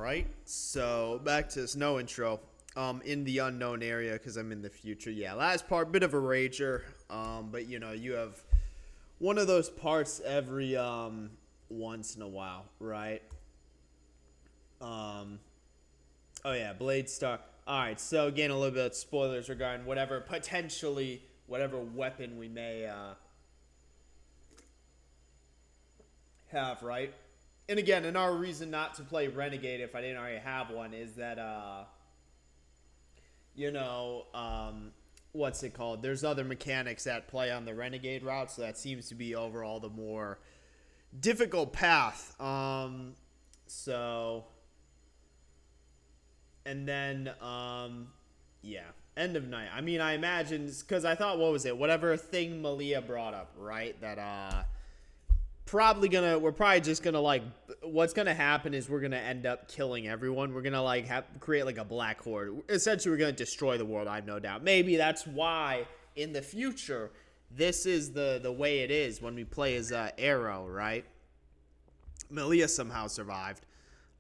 right. So back to this no intro. In the unknown area because I'm in the future. Yeah, last part, bit of a rager. But you have one of those parts every once in a while, right? Um, oh yeah, Blade Star. All right, so again, a little bit of spoilers regarding whatever weapon we may have, right? And again, another reason not to play Renegade if I didn't already have one is that you know, what's it called? There's other mechanics that play on the Renegade route, so that seems to be overall the more difficult path. So, and then, yeah, end of night. I mean, I imagine, because I thought, what was it? Whatever thing Malia brought up, right? That, we're probably just gonna like, what's gonna happen is we're gonna end up killing everyone. We're gonna like create like a black horde. Essentially, we're gonna destroy the world. I have no doubt. Maybe that's why in the future this is the way it is when we play as Arrow, right? Malia somehow survived,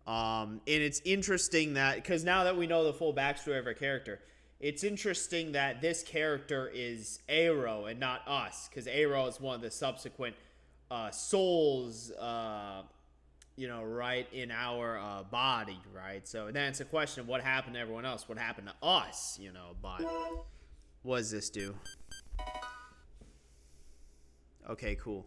and it's interesting that because now that we know the full backstory of our character, it's interesting that this character is Arrow and not us, because Arrow is one of the subsequent souls, right in our body, right? So then it's a question of what happened to everyone else, what happened to us, but what does this do? Okay, cool.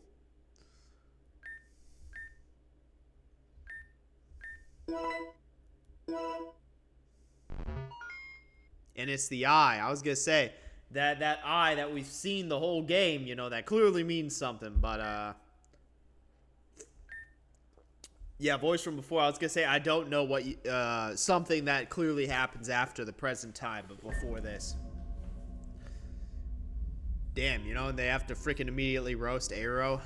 And it's the eye. I was gonna say that eye that we've seen the whole game, that clearly means something, but yeah, voice from before. I was gonna say I don't know what something that clearly happens after the present time, but before this. Damn, they have to freaking immediately roast Arrow.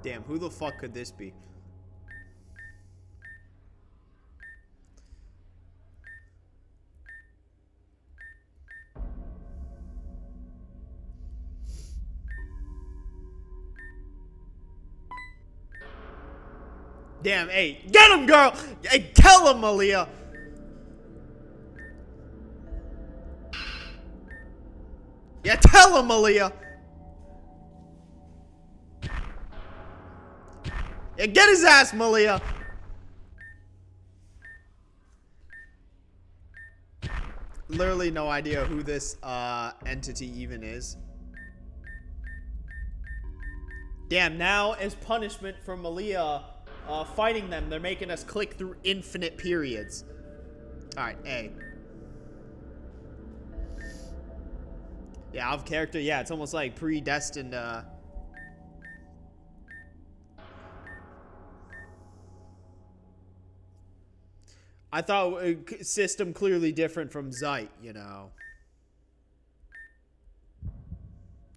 Damn, who the fuck could this be? Damn, hey, get him, girl! Hey, tell him, Malia! Yeah, tell him, Malia! Yeah, get his ass, Malia! Literally no idea who this entity even is. Damn, now as punishment for Malia fighting them, they're making us click through infinite periods. Alright, A. Yeah, out of character, yeah, it's almost like predestined. I thought system clearly different from Zeit,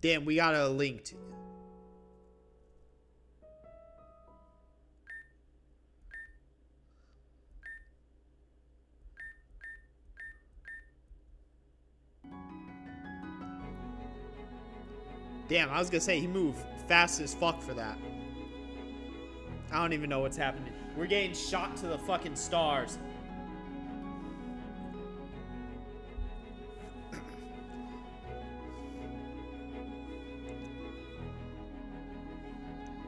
Damn, we got a linked. Damn, I was gonna say he moved fast as fuck for that. I don't even know what's happening. We're getting shot to the fucking stars.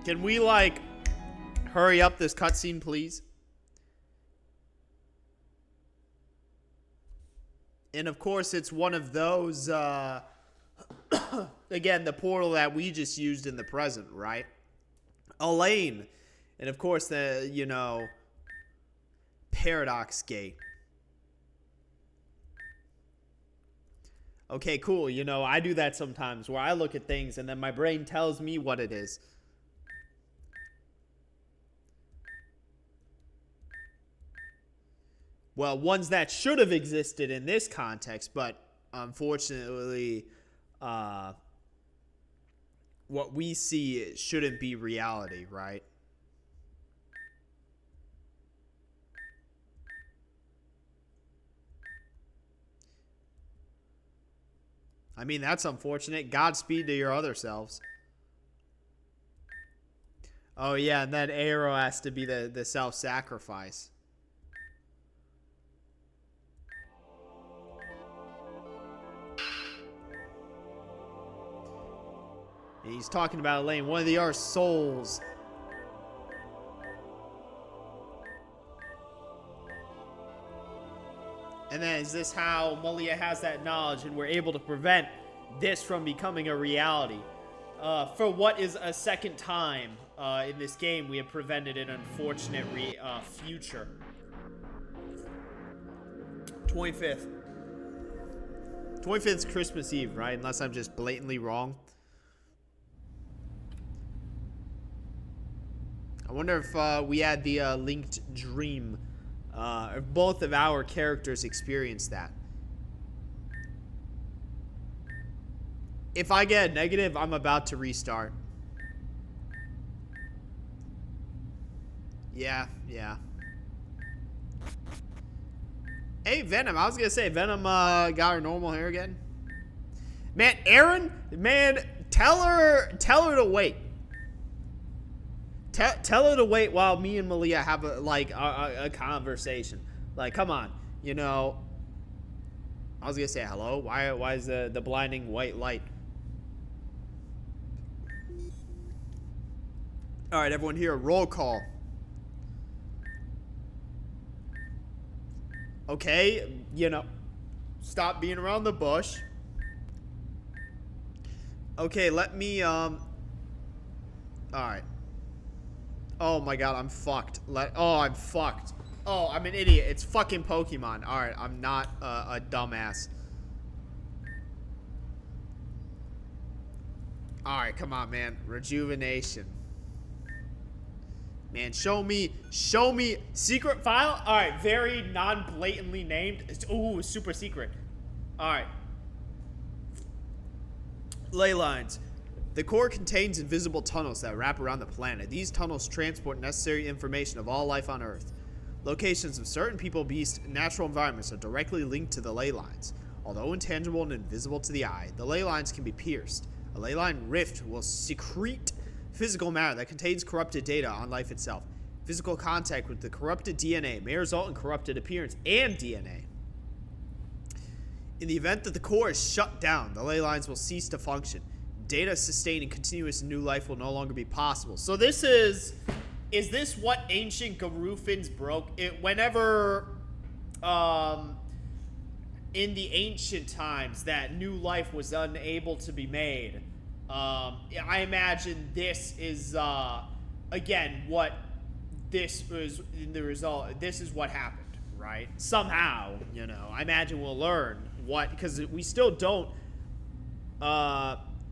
Can we, like, hurry up this cutscene, please? And, of course, it's one of those, again, the portal that we just used in the present, right? Elaine. And, of course, the, Paradox Gate. Okay, cool. I do that sometimes where I look at things and then my brain tells me what it is. Well, ones that should have existed in this context, but unfortunately, what we see shouldn't be reality, right? I mean, that's unfortunate. Godspeed to your other selves. Oh, yeah, and then Arrow has to be the self-sacrifice. And he's talking about Elaine, one of the Earth's souls. And then is this how Malia has that knowledge and we're able to prevent this from becoming a reality? For what is a second time in this game, we have prevented an unfortunate future. 25th. 25th is Christmas Eve, right? Unless I'm just blatantly wrong. I wonder if we had the linked dream. If both of our characters experienced that. If I get a negative, I'm about to restart. Yeah. Hey, Venom. I was going to say, Venom got her normal hair again. Man, Aaron, tell her to wait. Tell her to wait while me and Malia have a conversation. Like, come on, you know. I was gonna say hello. Why is the blinding white light? All right, everyone here, roll call. Okay, you know, stop being around the bush. Okay, let me all right. Oh my god, I'm fucked. I'm fucked. Oh, I'm an idiot. It's fucking Pokemon. Alright, I'm not a dumbass. Alright, come on, man. Rejuvenation. Man, show me. Secret file? Alright, very non-blatantly named. Ooh, super secret. Alright. Ley lines. The core contains invisible tunnels that wrap around the planet. These tunnels transport necessary information of all life on Earth. Locations of certain people, beasts, and natural environments are directly linked to the ley lines. Although intangible and invisible to the eye, the ley lines can be pierced. A ley line rift will secrete physical matter that contains corrupted data on life itself. Physical contact with the corrupted DNA may result in corrupted appearance and DNA. In the event that the core is shut down, the ley lines will cease to function. Data sustaining continuous new life will no longer be possible. So this is this what ancient Garufins broke? Whenever in the ancient times that new life was unable to be made, I imagine this is again what this was in the result. This is what happened, right? Somehow, you know, I imagine we'll learn what, because we still don't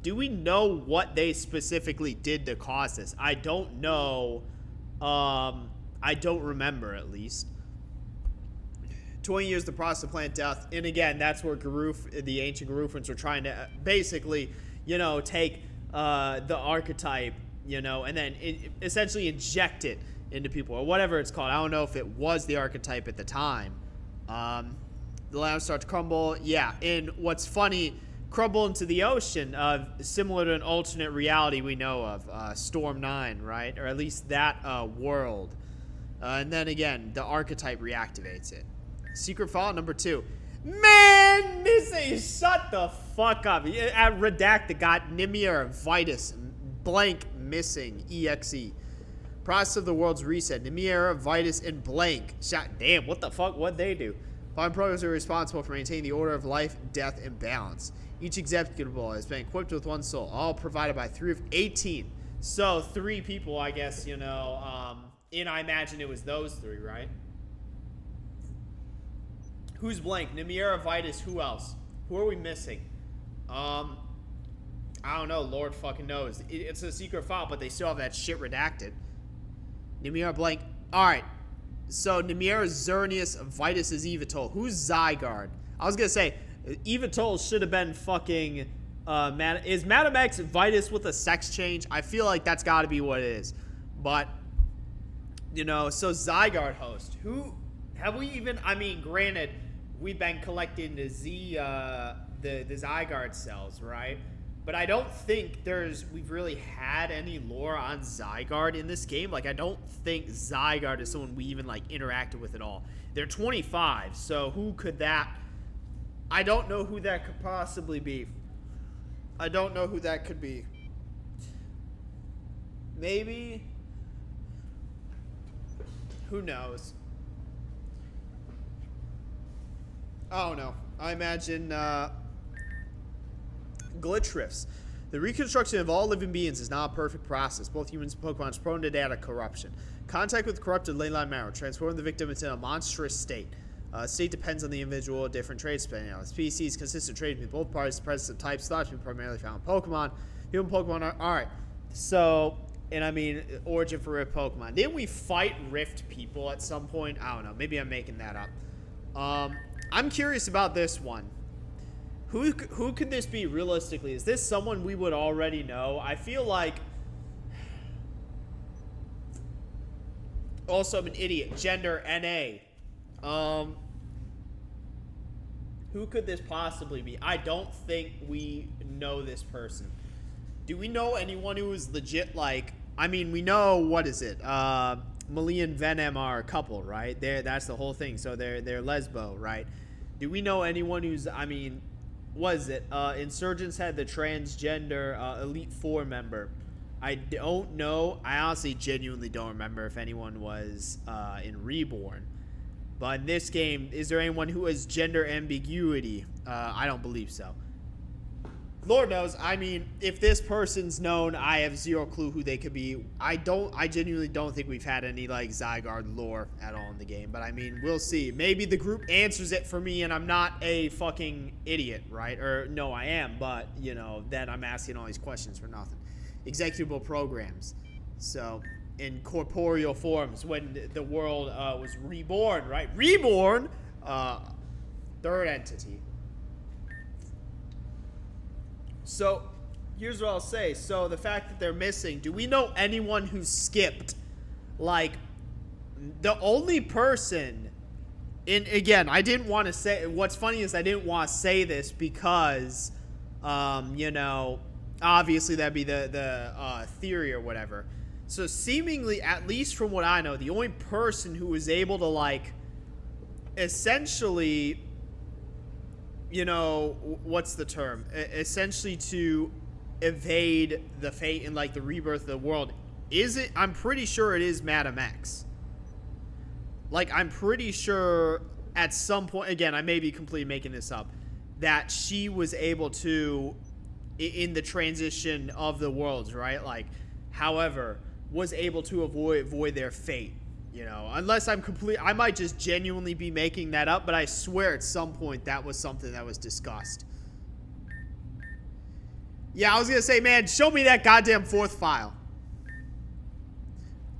do we know what they specifically did to cause this? I don't know. I don't remember, at least. 20 years the process of plant death. And again, that's where the ancient Garufins were trying to basically, you know, take the archetype, you know, and then essentially inject it into people, or whatever it's called. I don't know if it was the archetype at the time. The land starts to crumble. Yeah, and what's funny, crumble into the ocean, similar to an alternate reality we know of, Storm 9, right? Or at least that world. And then again, the archetype reactivates it. Secret file number 2. Man, shut the fuck up. At Redacted got Nimir, Vitus, blank, missing, EXE. Process of the world's reset. Nimir, Vitus, and blank. Damn, what the fuck? What'd they do? Following programs are responsible for maintaining the order of life, death, and balance. Each executable has been equipped with 1 soul, all provided by 3 of 18. So 3 people, I guess, you know, and I imagine it was those 3, right? Who's blank? Nimira, Vitus, who else? Who are we missing? I don't know, Lord fucking knows. It's a secret file, but they still have that shit redacted. Nimira, blank. Alright. So Nimira, Xerneas, Vitus is Evatol. Who's Zygarde? I was gonna say, Evatol should have been fucking, is Madam X Vitus with a sex change? I feel like that's gotta be what it is. But, you know, so Zygarde host. Who, have we even, I mean, granted, we've been collecting the the Zygarde cells, right? But I don't think we've really had any lore on Zygarde in this game. Like, I don't think Zygarde is someone we even, like, interacted with at all. They're 25, so who could that... I don't know who that could possibly be. I don't know who that could be. Maybe... Who knows? Oh, no. I imagine, glitch rifts. The reconstruction of all living beings is not a perfect process. Both humans and Pokemon are prone to data corruption. Contact with corrupted leyline marrow transform the victim into a monstrous state. State depends on the individual, different traits depending on the species. Consistent traits between both parties. The presence of types thought to be primarily found in Pokemon. Human Pokemon are alright. So, and I mean, origin for Rift Pokemon. Didn't we fight Rift people at some point? I don't know. Maybe I'm making that up. I'm curious about this one. Who could this be realistically? Is this someone we would already know? I feel like... Also, I'm an idiot. Gender, NA. Who could this possibly be? I don't think we know this person. Do we know anyone who is legit, like... I mean, we know, what is it? Melee and Venom are a couple, right? That's the whole thing. So they're lesbo, right? Do we know anyone who's... I mean... Was it? Insurgents had the transgender Elite Four member. I don't know. I honestly genuinely don't remember if anyone was in Reborn. But in this game, is there anyone who has gender ambiguity? I don't believe so. Lord knows. I mean, if this person's known, I have zero clue who they could be. I genuinely don't think we've had any, like, Zygarde lore at all in the game. But, I mean, we'll see. Maybe the group answers it for me and I'm not a fucking idiot, right? Or, no, I am. But, you know, then I'm asking all these questions for nothing. Executable programs. So, in corporeal forms, when the world was reborn, right? Reborn! Third entity. So, here's what I'll say. So, the fact that they're missing, do we know anyone who skipped? Like, the only person... And again, I didn't want to say... What's funny is I didn't want to say this because, you know, obviously that'd be the theory or whatever. So, seemingly, at least from what I know, the only person who was able to, like, essentially... You know, what's the term? Essentially to evade the fate and, like, the rebirth of the world. Is it? I'm pretty sure it is Madam X. Like, I'm pretty sure at some point, again, I may be completely making this up, that she was able to, in the transition of the worlds, right? Like, however, was able to avoid their fate. You know, unless I might just genuinely be making that up, but I swear at some point that was something that was discussed. Yeah, I was gonna say, man, show me that goddamn fourth file.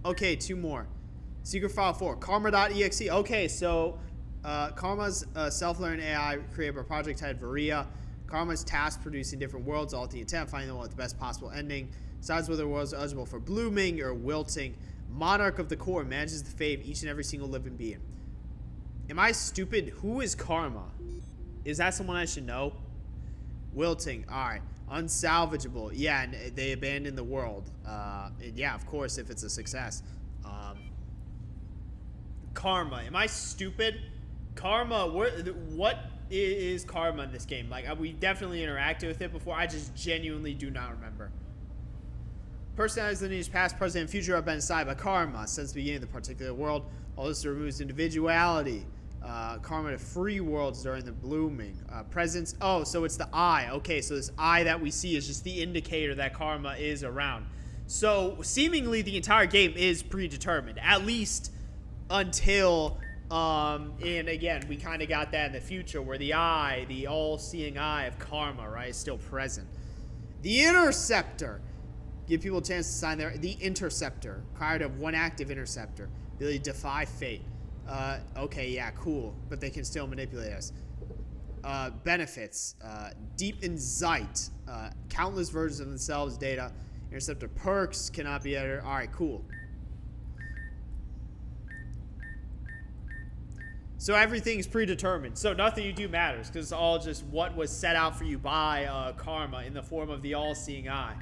Okay, two more. Secret file 4, karma.exe. Okay, so, Karma's self-learning AI created by Project Head Varia. Karma's tasked producing different worlds, all with the intent of finding the one with the best possible ending. Decides whether worlds are eligible for blooming or wilting. Monarch of the Core manages the fate of each and every single living being. Am I stupid? Who is Karma? Is that someone I should know? Wilting. Alright. Unsalvageable. Yeah, and they abandon the world. And yeah, of course, if it's a success. Karma. Am I stupid? Karma. What is Karma in this game? Like, we definitely interacted with it before. I just genuinely do not remember. Personalities lineage past, present, and future have been decided by Karma since the beginning of the particular world. All this removes individuality. Karma to free worlds during the blooming. Presence. Oh, so it's the eye. Okay, so this eye that we see is just the indicator that Karma is around. So, seemingly the entire game is predetermined. At least until, and again, we kind of got that in the future where the eye, the all-seeing eye of Karma, right, is still present. The Interceptor. Give people a chance to sign the Interceptor. Required of one active Interceptor. Ability to defy fate. Okay, yeah, cool. But they can still manipulate us. Benefits. Deep Insight. Countless versions of themselves. Data. Interceptor perks. Cannot be edited. Alright, cool. So everything's predetermined. So nothing you do matters because it's all just what was set out for you by karma in the form of the all-seeing eye.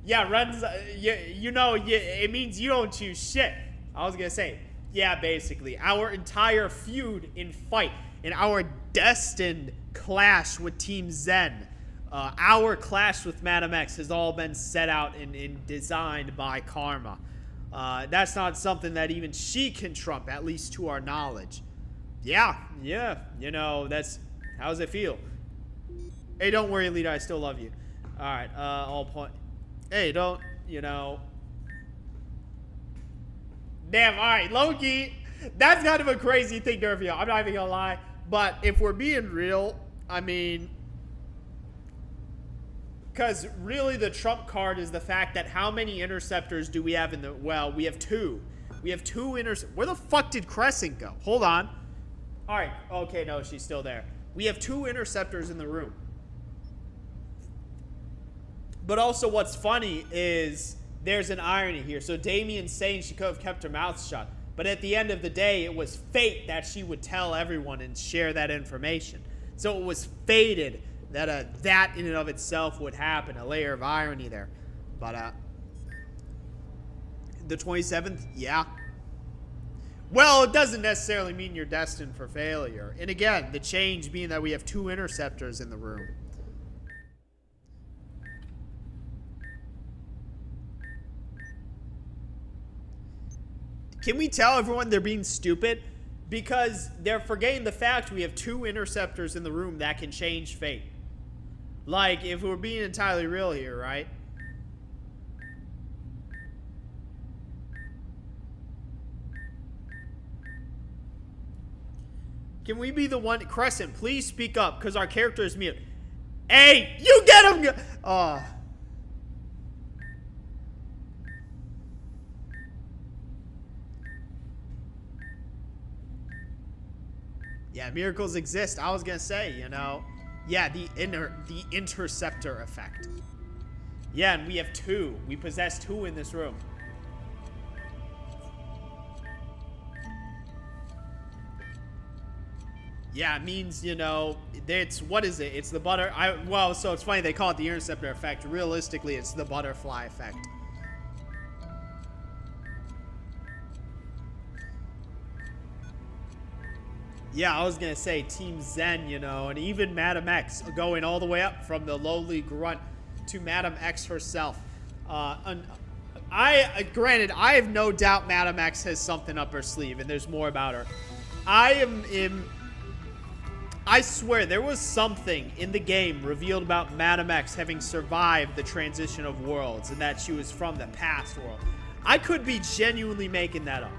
Yeah, Ren's, it means you don't choose shit. I was gonna say, yeah, basically. Our entire feud in fight, and our destined clash with Team Zen, our clash with Madam X has all been set out and designed by karma. That's not something that even she can trump, at least to our knowledge. Yeah, that's... How does it feel? Hey, don't worry, Lita, I still love you. Alright, all point... Hey, don't, Damn, alright, Loki, that's kind of a crazy thing to reveal. I'm not even gonna lie. But if we're being real, I mean... Because really the trump card is the fact that how many interceptors do we have in the... Well, we have 2. We have 2 interceptors. Where the fuck did Crescent go? Hold on. Alright, okay, no, she's still there. We have 2 interceptors in the room. But also what's funny is there's an irony here. So Damien's saying she could have kept her mouth shut. But at the end of the day, it was fate that she would tell everyone and share that information. So it was fated that that in and of itself would happen. A layer of irony there. But the 27th, yeah. Well, it doesn't necessarily mean you're destined for failure. And again, the change being that we have 2 interceptors in the room. Can we tell everyone they're being stupid? Because they're forgetting the fact we have 2 interceptors in the room that can change fate. Like, if we're being entirely real here, right? Can we be the one... Crescent, please speak up, because our character is mute. Hey, you get him! Yeah, miracles exist. I was gonna say, yeah, the interceptor effect. Yeah, and we have 2. We possess 2 in this room. Yeah, it means, it's, what is it? It's the well, so it's funny they call it the interceptor effect. Realistically, it's the butterfly effect. Yeah, I was gonna say Team Zen, and even Madam X going all the way up from the lowly grunt to Madam X herself. Granted, I have no doubt Madam X has something up her sleeve, and there's more about her. I swear there was something in the game revealed about Madam X having survived the transition of worlds, and that she was from the past world. I could be genuinely making that up,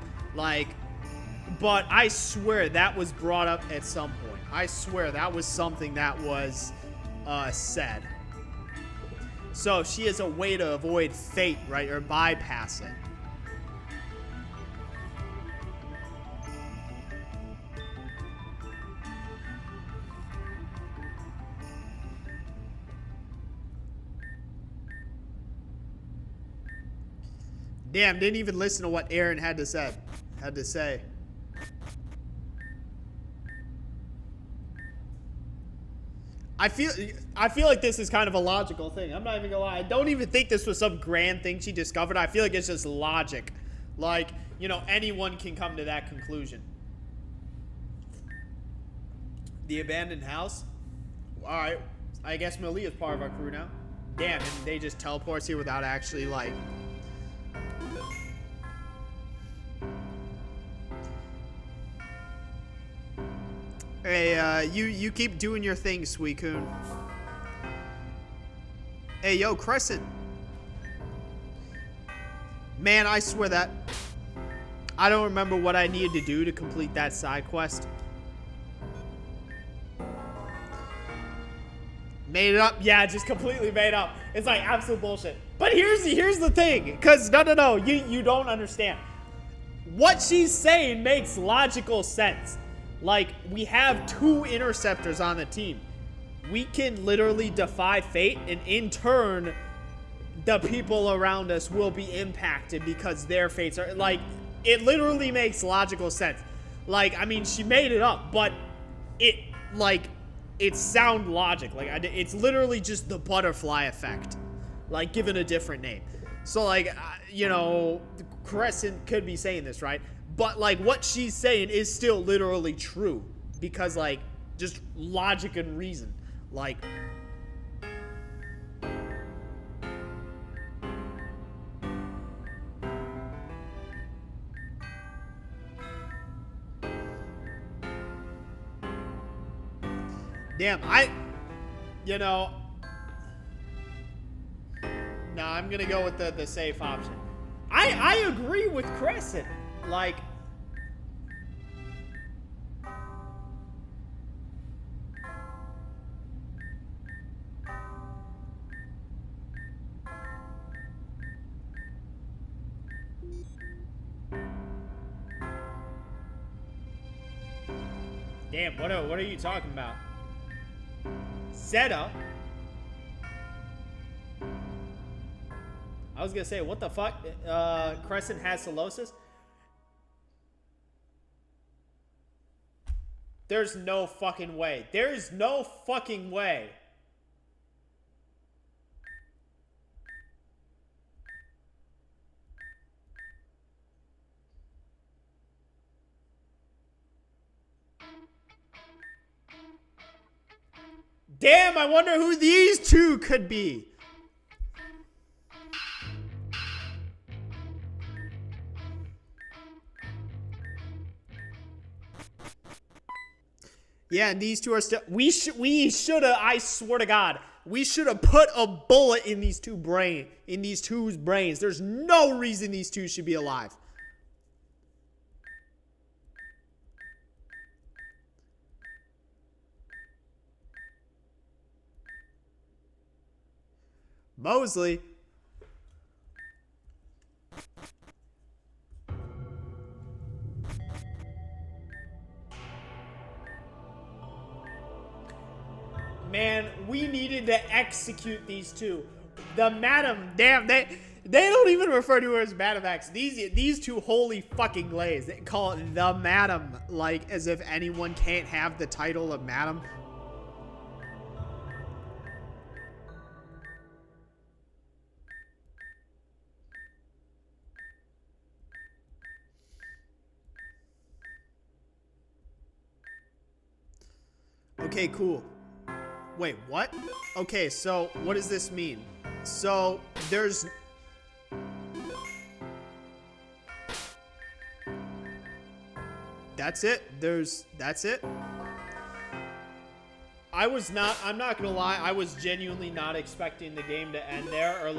but I swear that was brought up at some point. I swear that was something that was said. So she has a way to avoid fate, right? Or bypass it. Damn, didn't even listen to what Aaron had to say. I feel like this is kind of a logical thing. I'm not even gonna lie. I don't even think this was some grand thing she discovered. I feel like it's just logic. Like, anyone can come to that conclusion. The abandoned house? Alright. I guess Malia is part of our crew now. Damn, and they just teleport here without actually, Hey, you keep doing your thing, Suicune. Hey, yo, Crescent. Man, I swear that... I don't remember what I needed to do to complete that side quest. Made it up? Yeah, just completely made up. It's like absolute bullshit. But here's the thing. Because, no, you don't understand. What she's saying makes logical sense. Like, we have 2 interceptors on the team. We can literally defy fate, and in turn, the people around us will be impacted because their fates are, it literally makes logical sense. Like, I mean, she made it up, but it, like, it's sound logic. Like, it's literally just the butterfly effect, like, given a different name. So, like, you know, Crescent could be saying this, right? But, like, what she's saying is still literally true. Because, like, just logic and reason. Like... Damn, you know... Nah, I'm gonna go with the safe option. I agree with Crescent. Like... Damn, what are you talking about? Zeta? I was gonna say, what the fuck? Crescent has Solosis? There's no fucking way. There's no fucking way. Damn, I wonder who these two could be. Yeah, and these two are still... We should have, I swear to God, we should have put a bullet in these two's brains. There's no reason these two should be alive. Mosley. Man, we needed to execute these two. The Madam, damn, they don't even refer to her as Madam X. These two holy fucking glaze. They call it the Madam, like as if anyone can't have the title of Madam. Okay, cool. Wait, what? Okay, so what does this mean? So there's... That's it? That's it? I'm not gonna lie, I was genuinely not expecting the game to end there, or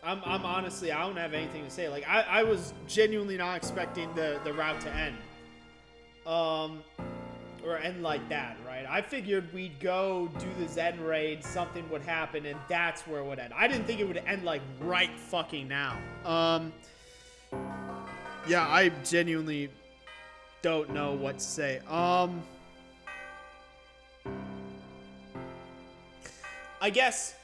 I'm honestly, I don't have anything to say. Like, I was genuinely not expecting the route to end. Or end like that, right? I figured we'd go do the Zen raid, something would happen, and that's where it would end. I didn't think it would end, like, right fucking now. Yeah, I genuinely don't know what to say. I guess,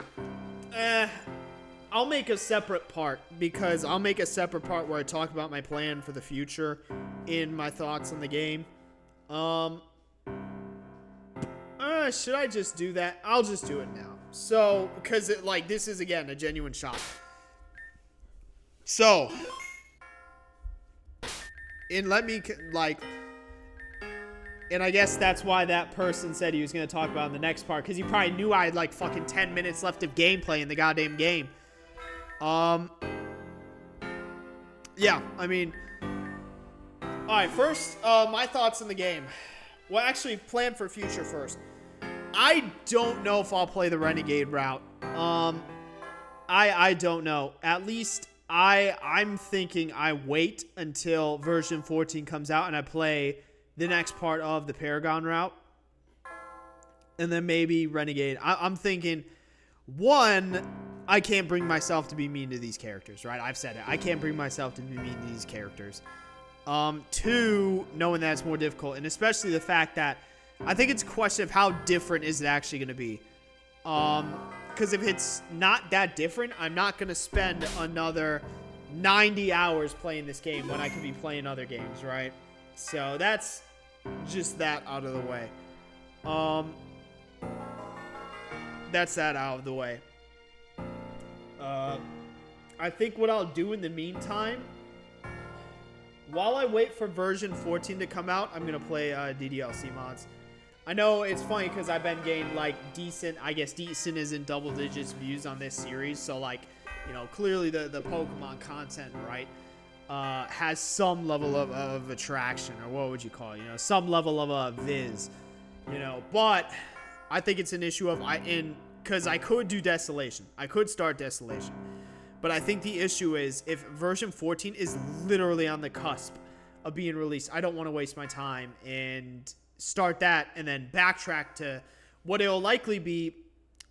I'll make a separate part, because I'll make a separate part where I talk about my plan for the future in my thoughts on the game. Should I just do that? I'll just do it now. So, because this is, again, a genuine shock. So, and I guess that's why that person said he was going to talk about in the next part, because he probably knew I had, like, fucking 10 minutes left of gameplay in the goddamn game. Yeah, I mean, alright, first, my thoughts on the game. Well, actually, plan for future first. I don't know if I'll play the Renegade route. I don't know. At least I'm thinking I wait until version 14 comes out and I play the next part of the Paragon route. And then maybe Renegade. I'm thinking, one, I can't bring myself to be mean to these characters, right? I've said it. I can't bring myself to be mean to these characters. Two, knowing that it's more difficult, and especially the fact that I think it's a question of how different is it actually going to be. Because if it's not that different, I'm not going to spend another 90 hours playing this game when I could be playing other games, right? So that's just that out of the way. That's that out of the way. I think what I'll do in the meantime, while I wait for version 14 to come out, I'm going to play DDLC mods. I know it's funny because I've been getting, like, decent, I guess decent is in double digits views on this series. So, like, you know, clearly the Pokemon content, right, has some level of attraction, or what would you call it? You know, some level of viz, you know. But I think it's an issue of, because I could do Desolation. I could start Desolation. But I think the issue is, if version 14 is literally on the cusp of being released, I don't want to waste my time and start that and then backtrack to what it'll likely be.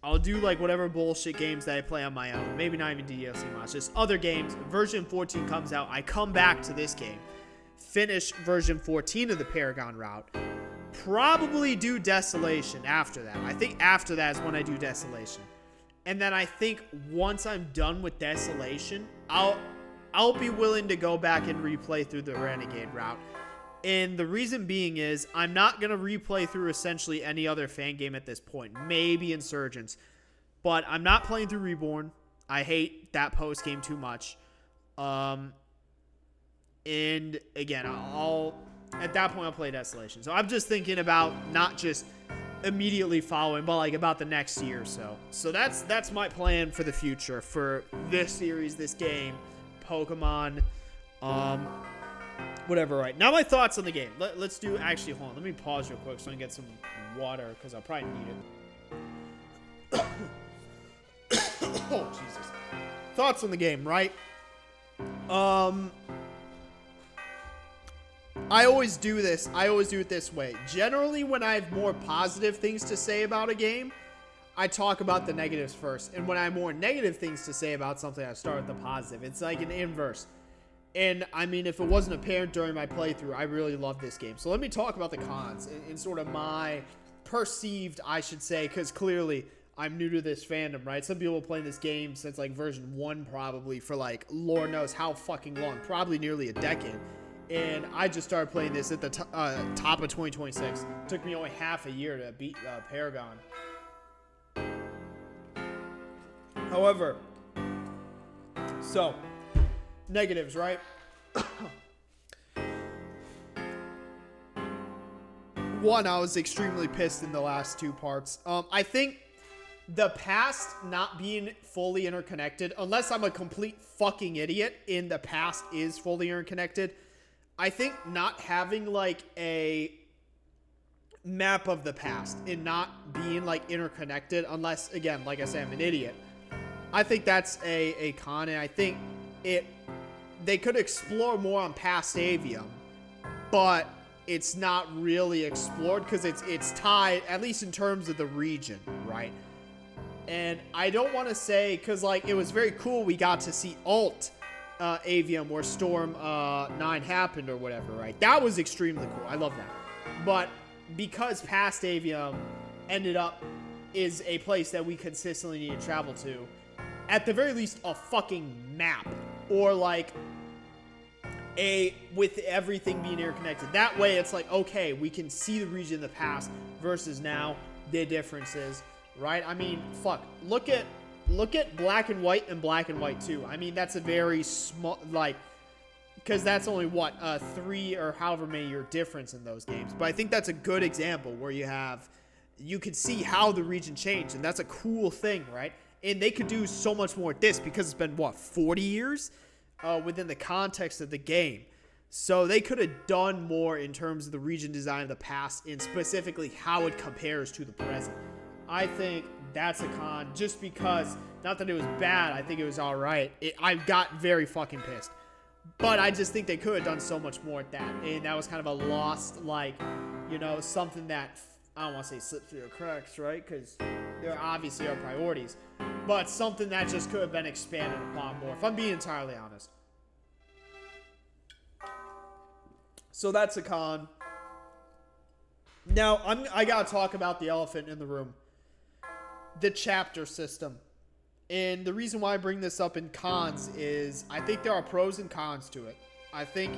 I'll do like whatever bullshit games that I play on my own. Maybe not even DDLC mods, just other games. Version 14 comes out. I come back to this game, finish version 14 of the Paragon route, probably do Desolation after that. I think after that is when I do Desolation. And then I think once I'm done with Desolation, I'll be willing to go back and replay through the Renegade route. And the reason being is I'm not going to replay through essentially any other fan game at this point. Maybe Insurgents. But I'm not playing through Reborn. I hate that post game too much. And again, at that point I'll play Desolation. So I'm just thinking about not just immediately following, but like about the next year or so. So that's my plan for the future for this series, this game, Pokemon, whatever. Right now, my thoughts on the game. Let's do, actually, hold on, let me pause real quick so I can get some water, because I'll probably need it. Oh Jesus. Thoughts on the game, right? I always do this. I always do it this way. Generally, when I have more positive things to say about a game, I talk about the negatives first. And when I have more negative things to say about something, I start with the positive. It's like an inverse. And, I mean, if it wasn't apparent during my playthrough, I really love this game. So let me talk about the cons in sort of my perceived, I should say, because clearly I'm new to this fandom, right? Some people have played this game since, like, version 1 probably for, like, Lord knows how fucking long. Probably nearly a decade. And I just started playing this at the top of 2026. It took me only half a year to beat Paragon. However, so, negatives, right? One, I was extremely pissed in the last two parts. I think the past not being fully interconnected, unless I'm a complete fucking idiot and the past is fully interconnected, I think not having, like, a map of the past and not being, like, interconnected, unless, again, like I say, I'm an idiot, I think that's a con, and I think they could explore more on past Avium, but it's not really explored because it's tied, at least in terms of the region, right? And I don't want to say, because, like, it was very cool we got to see Alt Avium where Storm 9 happened or whatever, right? That was extremely cool. I love that. But because past Avium ended up is a place that we consistently need to travel to, at the very least a fucking map, or like with everything being interconnected. That way it's like, okay, we can see the region in the past versus now, the differences, right? I mean, fuck, look at Black and White and Black and White 2. I mean, that's a very small, like, because that's only, what, 3 or however many year difference in those games. But I think that's a good example where you could see how the region changed, and that's a cool thing, right? And they could do so much more at this because it's been, what, 40 years within the context of the game. So they could have done more in terms of the region design of the past and specifically how it compares to the present. I think that's a con, just because, not that it was bad, I think it was all right. I got very fucking pissed. But I just think they could have done so much more at that. And that was kind of a lost, like, you know, something that, I don't want to say slipped through the cracks, right? Because there obviously are priorities. But something that just could have been expanded upon more, if I'm being entirely honest. So that's a con. Now, I gotta talk about the elephant in the room. The chapter system. And the reason why I bring this up in cons is I think there are pros and cons to it. I think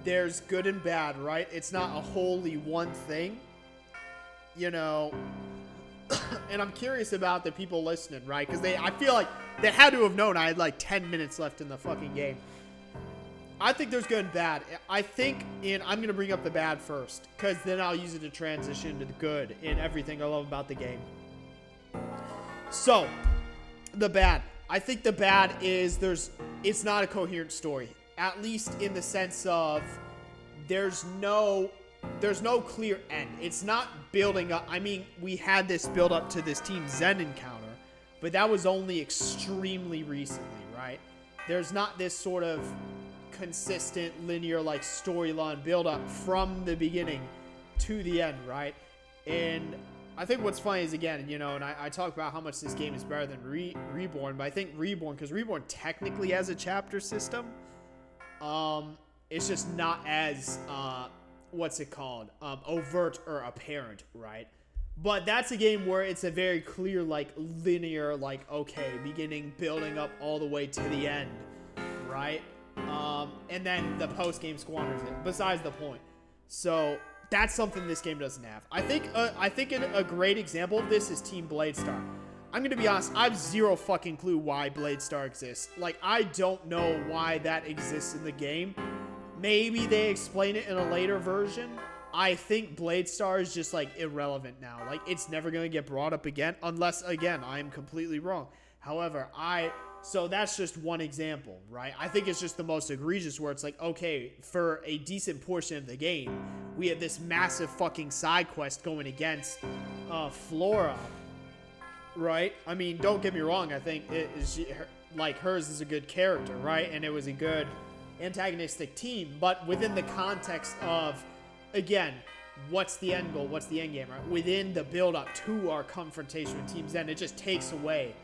there's good and bad, right? It's not a wholly one thing, you know. And I'm curious about the people listening, right? Because I feel like they had to have known I had like 10 minutes left in the fucking game. I think there's good and bad. I think, and I'm going to bring up the bad first, because then I'll use it to transition to the good and everything I love about the game. So, the bad. I think the bad is it's not a coherent story. At least in the sense of there's no clear end. It's not building up. I mean, we had this build up to this Team Zen encounter, but that was only extremely recently, right? There's not this sort of consistent linear like storyline build up from the beginning to the end, right? And I think what's funny is, again, you know, and I talk about how much this game is better than Reborn, but I think Reborn, because Reborn technically has a chapter system, it's just not as what's it called, overt or apparent, right? But that's a game where it's a very clear, like, linear, like, okay, beginning, building up all the way to the end, right? And then the post-game squanders it, besides the point. So that's something this game doesn't have. I think a great example of this is Team Bladestar. I'm going to be honest, I have zero fucking clue why Bladestar exists. Like, I don't know why that exists in the game. Maybe they explain it in a later version. I think Bladestar is just, like, irrelevant now. Like, it's never going to get brought up again, unless, again, I am completely wrong. However, so that's just one example, right? I think it's just the most egregious where it's like, okay, for a decent portion of the game, we have this massive fucking side quest going against Flora, right? I mean, don't get me wrong. I think hers is a good character, right? And it was a good antagonistic team, but within the context of, again, what's the end goal? What's the end game, right? Within the build-up to our confrontation with Team Zen, it just takes away.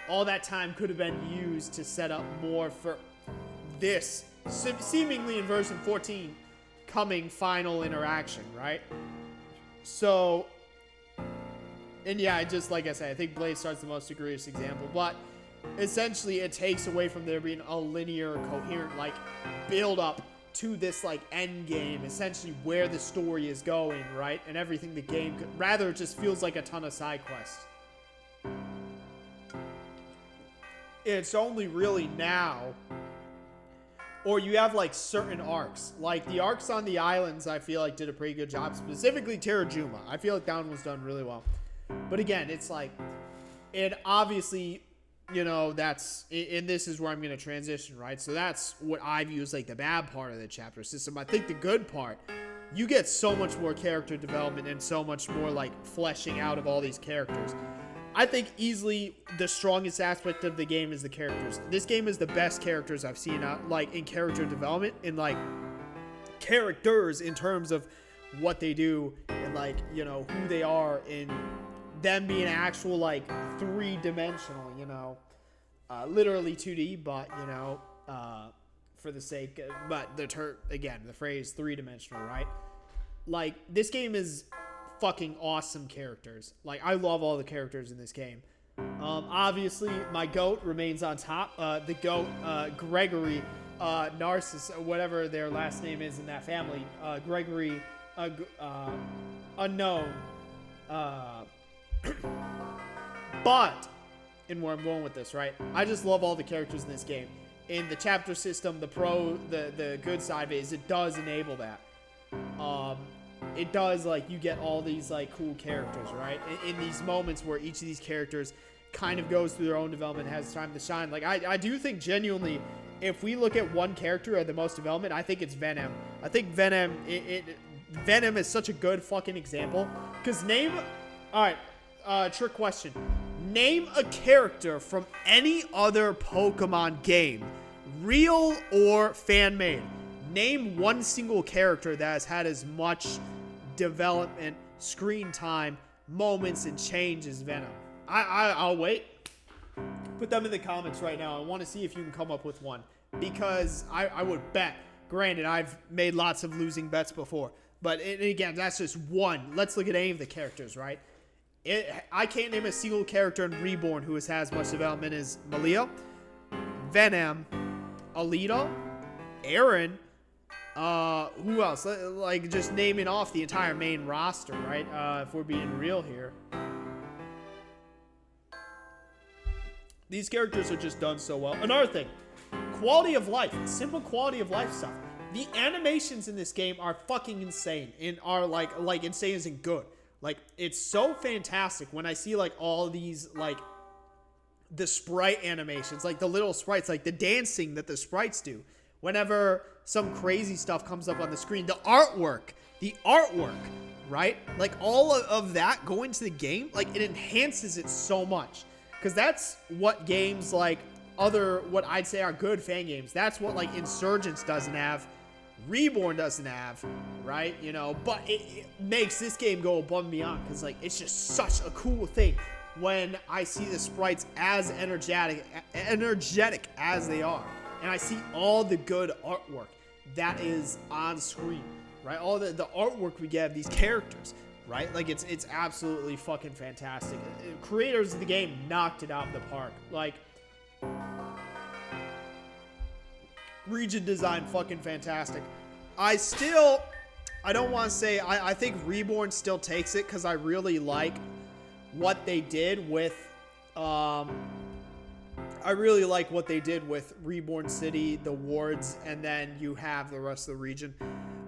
All that time could have been used to set up more for this seemingly in version 14 coming final interaction, right? So, and yeah, just like I said, I think Bladestar's the most egregious example, but essentially it takes away from there being a linear, coherent, like, build up to this, like, end game, essentially where the story is going, right? And everything the game could, rather it just feels like a ton of side quests. It's only really now, or you have, like, certain arcs. Like, the arcs on the islands, I feel like, did a pretty good job. Specifically, Terrajuma. I feel like that one was done really well. But again, it's like, it obviously, you know, and this is where I'm going to transition, right? So that's what I view as, like, the bad part of the chapter system. I think the good part, you get so much more character development and so much more, like, fleshing out of all these characters. I think easily the strongest aspect of the game is the characters. This game is the best characters I've seen, like, in character development, in, like, characters in terms of what they do and, like, you know, who they are, in them being actual, like, three-dimensional, you know, literally 2D, but, you know, for the sake, but again, the phrase three-dimensional, right? Like, this game is fucking awesome characters. Like, I love all the characters in this game. Obviously, my GOAT remains on top. The GOAT, Gregory, Narcissus, whatever their last name is in that family. Gregory, unknown. But, and where I'm going with this, right? I just love all the characters in this game. In the chapter system, the good side of it is it does enable that. It does, like, you get all these, like, cool characters, right? In these moments where each of these characters kind of goes through their own development, has time to shine. Like, I do think genuinely, if we look at one character at the most development, I think it's Venom. I think Venom, Venom is such a good fucking example. Because alright, trick question. Name a character from any other Pokemon game, real or fan-made. Name one single character that has had as much development, screen time, moments, and change as Venom. I'll wait. Put them in the comments right now. I want to see if you can come up with one. Because I would bet. Granted, I've made lots of losing bets before. But again, that's just one. Let's look at any of the characters, right? I can't name a single character in Reborn who has as much development as Malia, Venom, Alita, Aaron. Who else? Like, just naming off the entire main roster, right? If we're being real here. These characters are just done so well. Another thing, quality of life. Simple quality of life stuff. The animations in this game are fucking insane. And are, like insane isn't good. Like, it's so fantastic when I see, like, all these, like, the sprite animations. Like, the little sprites, like, the dancing that the sprites do. Whenever some crazy stuff comes up on the screen. The artwork, right? Like, all of that going to the game, like, it enhances it so much. Because that's what games like what I'd say are good fan games. That's what, like, Insurgents doesn't have. Reborn doesn't have, right? You know, but it makes this game go above and beyond. Because, like, it's just such a cool thing when I see the sprites as energetic as they are. And I see all the good artwork that is on screen, right? All the artwork we get of these characters, right? Like, it's absolutely fucking fantastic. Creators of the game knocked it out of the park. Like, region design, fucking fantastic. I don't want to say, I think Reborn still takes it because I really like what they did with, Reborn City, the wards, and then you have the rest of the region.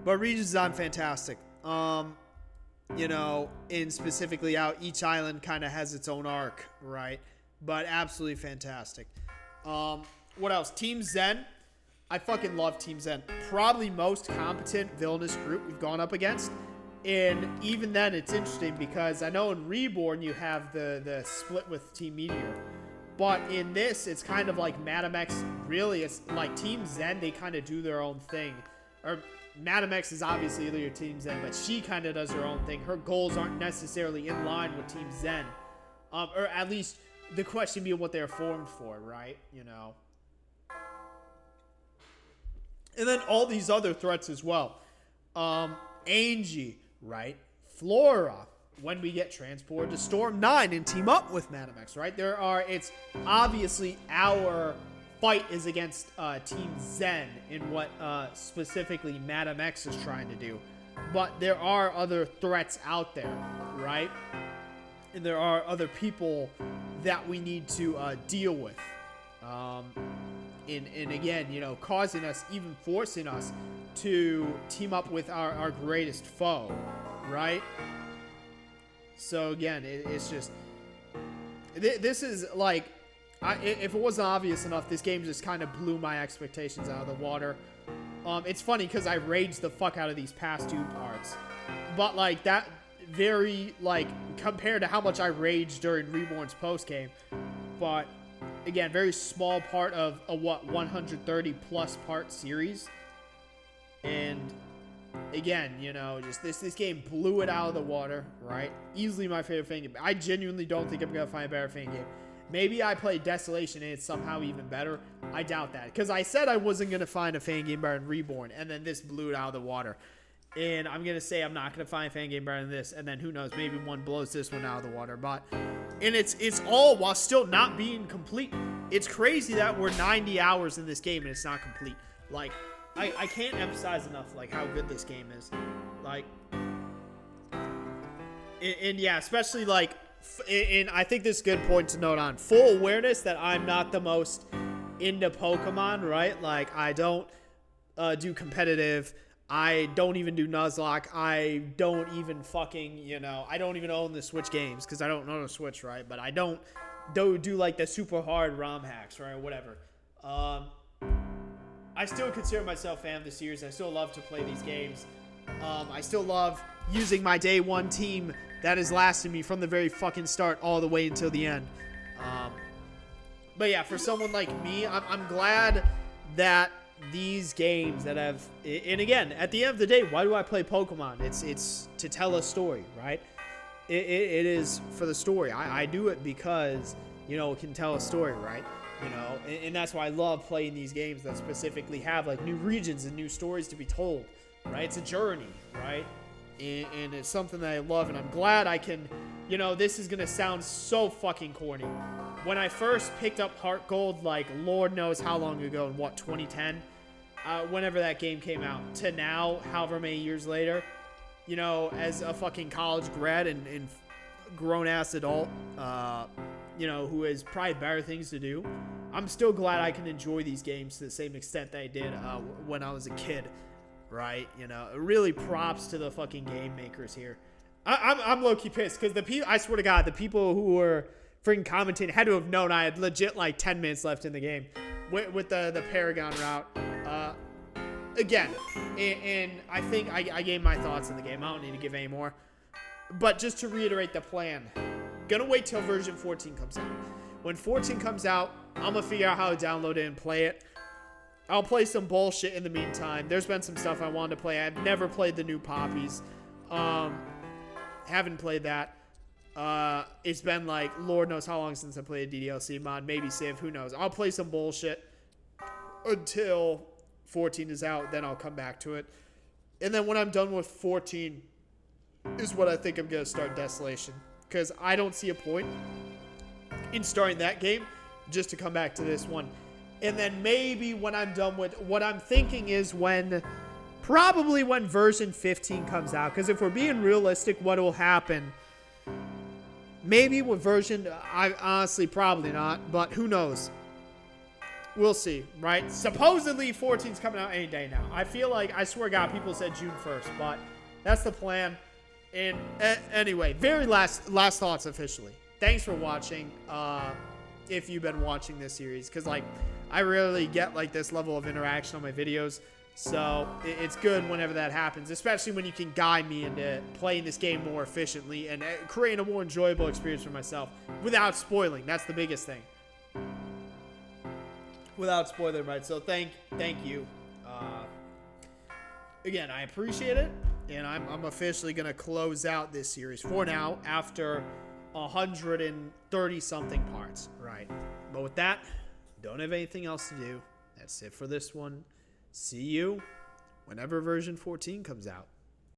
But region design, fantastic. You know, in specifically how each island kind of has its own arc, right? But absolutely fantastic. What else? Team Zen. I fucking love Team Zen. Probably most competent villainous group we've gone up against. And even then, it's interesting because I know in Reborn you have the split with Team Meteor. But in this, it's kind of like Madam X. Really, it's like Team Zen, they kind of do their own thing. Or Madam X is obviously your Team Zen, but she kind of does her own thing. Her goals aren't necessarily in line with Team Zen. Or at least the question being what they're formed for, right? You know. And then all these other threats as well. Angie, right? Flora. When we get transported to Storm 9 and team up with Madam X, right? It's obviously our fight is against Team Zen in what specifically Madam X is trying to do. But there are other threats out there, right? And there are other people that we need to deal with. And again, you know, causing us, even forcing us to team up with our greatest foe, right? So again, it's just, this is like, if it wasn't obvious enough, this game just kind of blew my expectations out of the water. It's funny because I raged the fuck out of these past two parts, but like that very, like, compared to how much I raged during Reborn's post game, but again, very small part of a 130 plus part series. And again, you know, just this game blew it out of the water, right? Easily my favorite fan game. I genuinely don't think I'm gonna find a better fan game. Maybe I played Desolation and it's somehow even better. I doubt that, because I said I wasn't gonna find a fan game better than Reborn, and then this blew it out of the water. And I'm gonna say I'm not gonna find a fan game better than this, and then who knows, maybe one blows this one out of the water. But and it's all while still not being complete. It's crazy that we're 90 hours in this game and it's not complete. Like, I can't emphasize enough, like, how good this game is. Like, and yeah, especially, like, and I think this is a good point to note on. Full awareness that I'm not the most into Pokemon, right? Like, I don't do competitive. I don't even do Nuzlocke. I don't even fucking, you know, I don't even own the Switch games because I don't own a Switch, right? But I don't do like the super hard ROM hacks, right? Or whatever. I still consider myself a fan of the series. I still love to play these games. I still love using my day one team that has lasted me from the very fucking start all the way until the end. But yeah, for someone like me, I'm glad that these games that have, and again, at the end of the day, why do I play Pokemon? It's to tell a story, right? It is for the story. I do it because, you know, it can tell a story, right? You know, and that's why I love playing these games that specifically have, like, new regions and new stories to be told, right? It's a journey, right? And it's something that I love, and I'm glad I can you know, this is going to sound so fucking corny. When I first picked up Heart Gold, like, Lord knows how long ago, in what, 2010? Whenever that game came out, to now, however many years later, you know, as a fucking college grad and grown-ass adult, you know, who has probably better things to do, I'm still glad I can enjoy these games to the same extent that I did when I was a kid, right? You know, really props to the fucking game makers here. I'm low-key pissed because I swear to God, the people who were freaking commentating had to have known I had legit like 10 minutes left in the game with the Paragon route. Again, and I think I gave my thoughts in the game. I don't need to give any more. But just to reiterate the plan, gonna wait till version 14 comes out. When 14 comes out, I'm gonna figure out how to download it and play it. I'll play some bullshit in the meantime. There's been some stuff I wanted to play. I've never played the new Poppies. Haven't played that. It's been like Lord knows how long since I played a DDLC mod. Maybe Civ, who knows. I'll play some bullshit until 14 is out. Then I'll come back to it. And then when I'm done with 14 is what I think I'm going to start Desolation. Because I don't see a point in starting that game just to come back to this one. And then maybe when I'm done with... What I'm thinking is probably when version 15 comes out. Because if we're being realistic, what will happen... Maybe with version... I honestly, probably not. But who knows? We'll see, right? Supposedly 14's coming out any day now. I feel like... I swear to God, people said June 1st. But that's the plan. And anyway, very last thoughts officially. Thanks for watching. If you've been watching this series. Because, like, I rarely get, like, this level of interaction on my videos. So it's good whenever that happens, especially when you can guide me into playing this game more efficiently and creating a more enjoyable experience for myself without spoiling. That's the biggest thing. Without spoiling, right? So thank you. Again, I appreciate it, and I'm officially gonna close out this series for now after 130 something parts, right? But with that, don't have anything else to do. That's it for this one. See you whenever version 14 comes out.